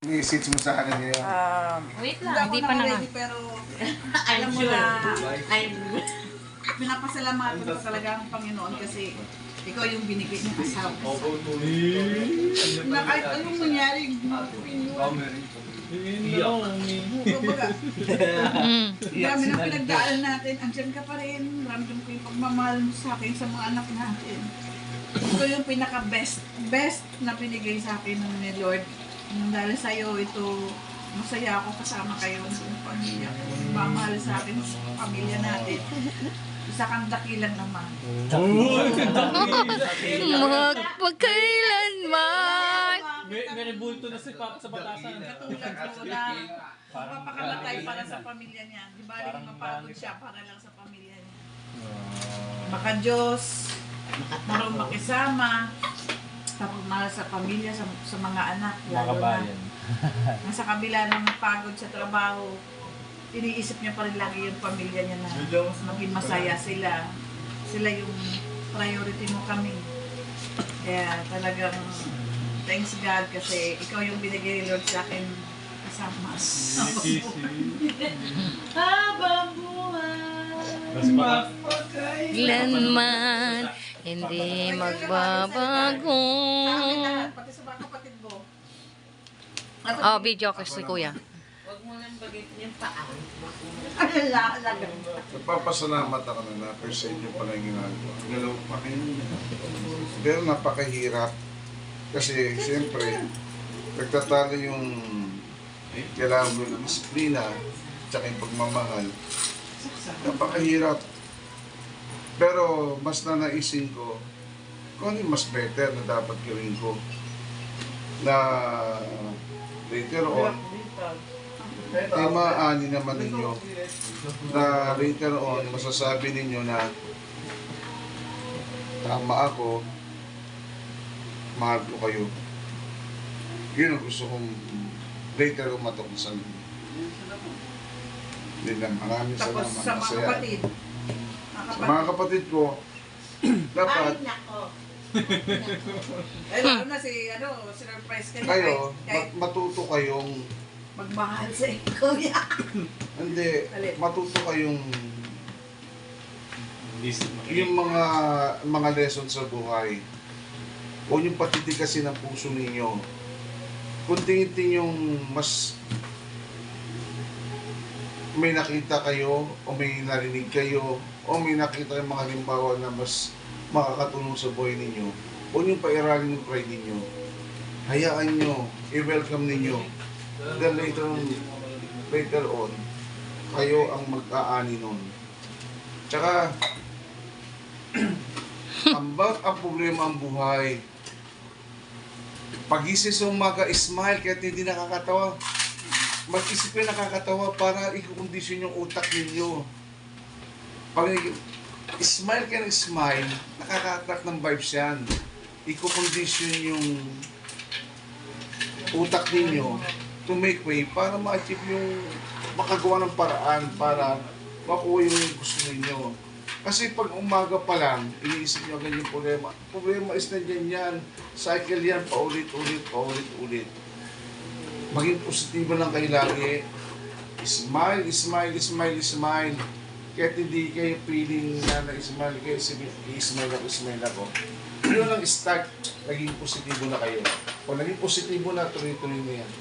I-seats mo sa akin ngayon. Wait lang, hindi pa naman. Pero alam mo na, pinapasalamatan ko talaga ang Panginoon kasi ikaw yung binigay ng asawa ko. Na kahit anong mangyari, kumbaga, marami na pinagdaan natin, andyan ka pa rin, ramdam ko yung pagmamahal mo sa akin sa mga anak natin. Ito yung pinaka-best na binigay sa akin ng Lord. Dahil sa'yo, ito, masaya ako kasama kayo sa pamilya ko. Mamahal sa akin sa pamilya natin. Isa kang dakilan naman. Magpagkailanman. May bulto na si Papa sa batasan. Katulad ko na mapapakamatay para sa pamilya niya. Di ba rin mapagod siya para lang sa pamilya niya. Baka Diyos, marunong makisama, tapos mahal sa pamilya, sa mga anak, lalo na. Nasa kabila ng pagod sa trabaho, iniisip niya pa rin lagi yung pamilya niya na maging masaya sila. Sila yung priority mo kami. Kaya talagang thanks God kasi ikaw yung binigay ni Lord sa akin kasama. Habang buhay, Kailanman, hindi magbabago. sa amin lahat, pati sa mga kapatid mo. Oh, video ko si Kuya. Huwag mo nang bagitin yung paa. Alaga. Nagpapasalamat ako na na-appreciate nyo pala yung ginagawa. Galaw pa kayo. Pero napakahirap. Kasi siyempre, nagtatalo yung kailangan mo ng disiplina at yung pagmamahal. Napakahirap. Pero mas nanaisin ko kung ano yung mas better na dapat gawin ko. Na later on, ay maaani naman ninyo. Na later on, masasabi ninyo na tama ako, mahal ko kayo. Yun ang gusto kong later on matuklasan. Hindi lang, maraming Tapos salamat. sa mga Masaya. kapatid. Sa mga kapatid ko, dapat Eh, lalo na si, surprise ka niya. kayo, Kahit matuto kayong, magmahal sa kuya. hindi, Alin? matuto kayong yung mga lesson sa buhay. Huwag yung patitigasin ang puso ninyo. Kung tingin yung mas may nakita kayo o may narinig kayo o may nakita yung mga halimbawa na mas makakatulong sa buhay ninyo, huwag nyo pairalin yung pride ninyo. Hayaan nyo, i-welcome ninyo. Then later on, kayo ang mag-aani nun. Tsaka, ang problema ang buhay. Pag-isip sa umaga, smile kahit hindi nakakatawa. Mag-isip kayo nakakatawa para i-condition yung utak ninyo. Pag smile kayo ng smile, nakaka-attract ng vibes yan. I-condition yung utak ninyo to make way para ma-achieve yung makagawa ng paraan para makuha yung gusto ninyo. Kasi pag umaga pa lang, iniisip nyo agad yung problema. Problema is nandiyan yan. Cycle yan, paulit-ulit. Maging positibo lang kayo lagi. Smile. Kahit hindi kayo feeling na na-smile kayo, smile ako. Yun ang start, naging positibo na kayo. Kung naging positibo na, tuloy-tuloy na yan.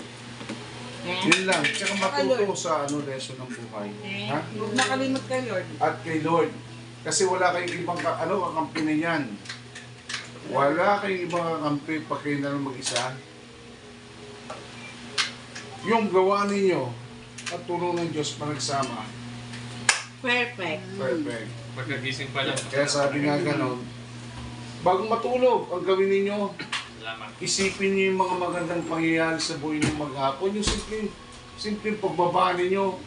Yun lang. Tsaka matuto sa lesson ng buhay. Ha? Huwag nakalimot kay Lord. At kay Lord. Kasi wala kayong ibang kakampi na yan. Wala kayong ibang kakampi pag kayo na lang mag-isa. Yung gawa ninyo at tulong ng Diyos pa nagsama. Perfect. Perfect. Pagkagising pa lang. Kaya sabi nga ganon, bago matulog, ang gawin ninyo, Salamat. isipin niyo yung mga magandang pangyayari sa buhay ng maghapon. Yung simpleng pagbaba ninyo,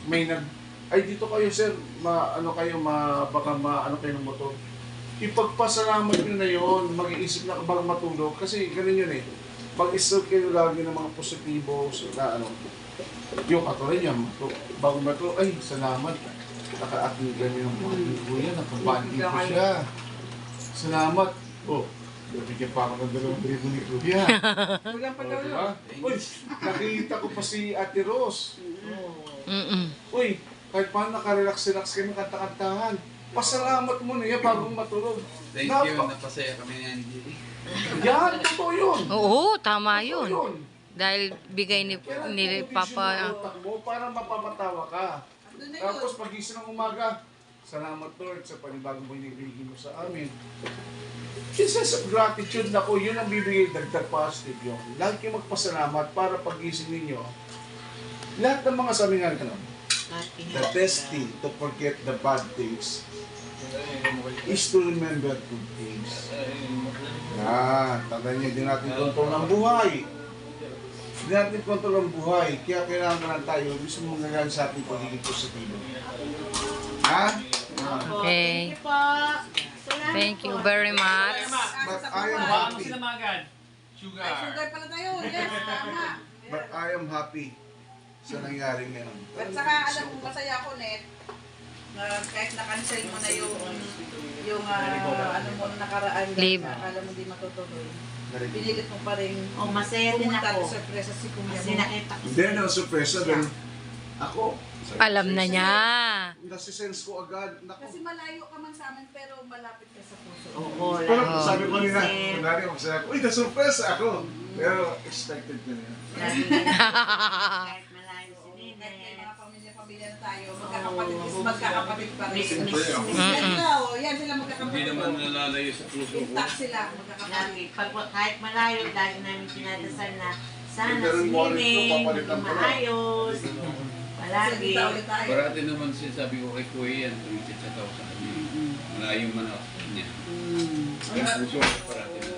ay dito kayo sir, baka kayo ng motor. Ipagpasalamat nyo na yun, mag-iisip na bago matulog. Kasi ganun yun eh. Mag-isip kayo lagi ng mga positibo, yung katulad niya, bago matulog, ay salamat. Naka-ating kami ng mga kuya, nakabanding ko siya. Salamat. Oh, Nabigyan pa ako ng 2,000 ni Kuya. Kulang pa daw Diba? yun. Uy, nakita ko pa si Ate Rose. Uy, kahit paano nakarelax-relax kami kanta-kantahan. Pasalamat mo na yan bago matulog. Thank you, napasaya kami ni Angie. Yan, totoo yun. Oo, tama Totoo yun. Dahil bigay ni Kailangan Papa. utak mo para mapapatawa ka. Doon na yun. Tapos pagising ng umaga, salamat Lord sa panibagong binibigay mo sa amin. Yung sense of gratitude na ko, yun ang bibigay dagdag positive yun. Lagi kayong magpasalamat para pagising ninyo. Lahat ng mga samingan ka the best thing to forget the bad things is to remember good things. Tandaan niyo, hindi natin kontrol ang buhay. Hindi natin kontrol ang buhay. Kaya kailangan tayo, mismo nangyayari sa ating pagiging positibo. Ha? Okay. Thank you very much. But I am Ano happy. sila mga agad? Ay, Sugar. sugar pala tayo. Yes, tama. But I am happy sa nangyari ngayon. At saka alam mo, masaya ako, Net, na kahit na-cancel mo na yung ano mo nakaraan, Leave. akala mo di matutuloy. Pinilit mo pa rin Masaya din pumunta ako. at sorpresa si Kuya Kasi mo. nakita ko Hindi na surpresa dahil ako. Alam na niya. Nasisense ko agad. Naku. Kasi malayo ka man sa amin pero malapit ka sa puso. Oo, Pero lagi. sabi ko nila, Kasi kunwari magsaya ko, uy, na-surpresa ako. Pero expected ko na yan. lagi na kahit malayo si Kahit may Nene. mga pamilya-pamilya na tayo, magkakapatid is magkakapatid pa rin. Miss, miss, Siyempre, miss. Yan daw, yan sila Hindi magkakapatid. naman nalalayo sa puso ko. Intact sila, magkakapatid. Lagi, kahit malayo, lagi namin pinadasal na sana Pero si mo rin ito, Nene, papalitan ko na. maayos. Kasi Palagi. ulit tayo. Parati naman sinasabi ko kay Kuya yan, tumikit sa tao sa kanya. Malayo man ako sa kanya. Ang puso ko parati na.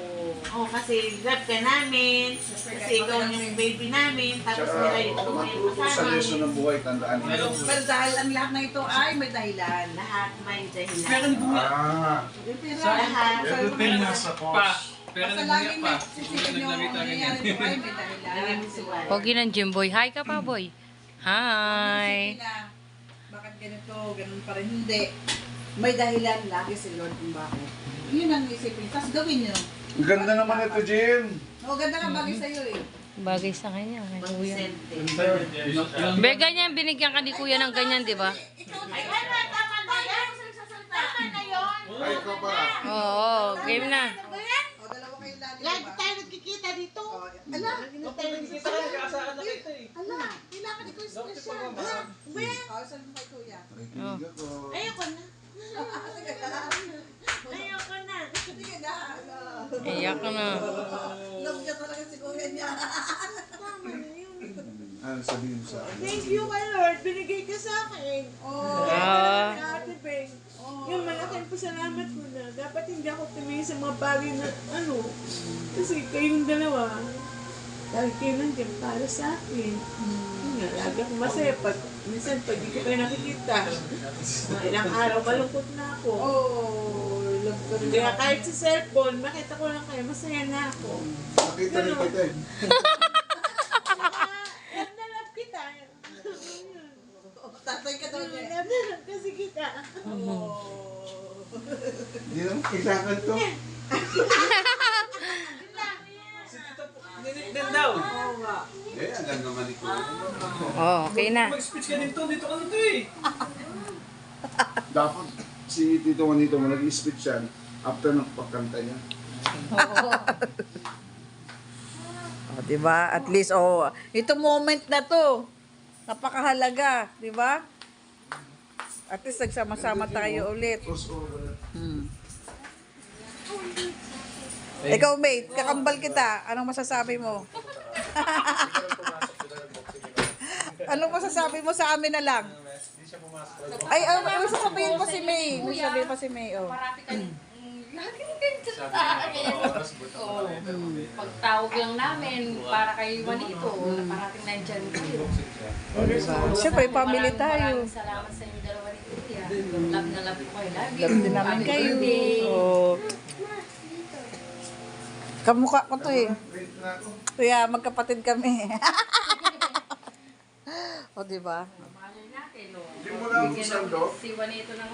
Oo, kasi love ka namin. Kasi ikaw yung baby namin. Tapos Tsaka, nilayo ko ngayon matuto pa sa sa lesson amin. ng buhay, tandaan niyo. Pero dahil ang lahat na ito ay may dahilan. Lahat may dahilan. Pero ni Kuya. Sa lahat. Everything nasa Pa. pause. Pero Basta ni lagi Kuya may pa. sisipin yung Naglamit agad yan. nangyayari ito ay may dahilan. Lagi mo si Juan. Pogi ng Jimboy. Hi ka pa, boy. Hi. Isipin na, bakit ganito, ganun pa rin. Hindi. May dahilan lagi si Lord kung bakit. Yun ang isipin. Tapos gawin nyo. Ang ganda naman ito, Jen. O, ganda ka bagay sa'yo eh. Bagay sa kanya. Kay Kuya. Vicente. Be, ganyan, binigyan ka ni Kuya ng ganyan, di ba? Ay, ano, tama na yan. Tama na yun. Ay, ikaw pa. Oo, game na. O, dalawa kayo lagi. Lagi diba? tayo nagkikita dito. Ala, Kita ka, nagkasaan na kita eh. ala, kailangan ikaw special. Ala, o, saan mo kay Kuya? Nakikinig ako. Ayoko na. Sige na. Ayoko na. Sige na. Iyak ka na. Love niya talaga si Kuya niya. Tama na yun. Ano sabihin mo sa akin? Thank you kay Lord. Binigay ka sa akin. Oh. Ate Beng. Oh. Yung malaking pasalamat ko na. Dapat hindi ako tumingin sa mga bagay na ano. Kasi kayong dalawa. Lagi kayo nandiyan para sa akin. Yun nga, lagi akong masaya. Minsan pag di ko kayo nakikita. Mga ilang araw malungkot na ako. Oh, love ko rin. Kaya kahit sa cellphone, makita ko lang kayo, masaya na ako. Nakita rin kita eh. Love na love kita. Tatay ka daw niya. Love na love kasi kita. Oh. Hindi naman kailangan to. Ninignan daw. Oo nga. Eh, ang ganda naman ni Kuya. Oh, okay na. Mag-speech ka dito. Dito ka nito eh. Dapat si Tito Juanito mo nag-speech yan after ng pagkanta niya. Oh, di ba? At least, oh, ito moment na to. Napakahalaga, di ba? At least nagsama-sama tayo ulit. Crossover. Ikaw, mate, kakambal kita. Anong masasabi mo? Anong masasabi mo sa amin na lang? Ay, may sasabihin pa si May. May sasabihin pa si May, oh. Pagtawag lang namin para kay Juanito, parating nandyan kayo. Siyempre, family tayo. Maraming salamat sa inyo dalawa ni Kuya. Love na love ko kayo lagi. Love din namin Happy kayo. birthday. Oh. Kamukha ko to eh. Kaya magkapatid kami. O, diba? Malay natin, no? Hindi mo lang buksan to. Si Juanito ng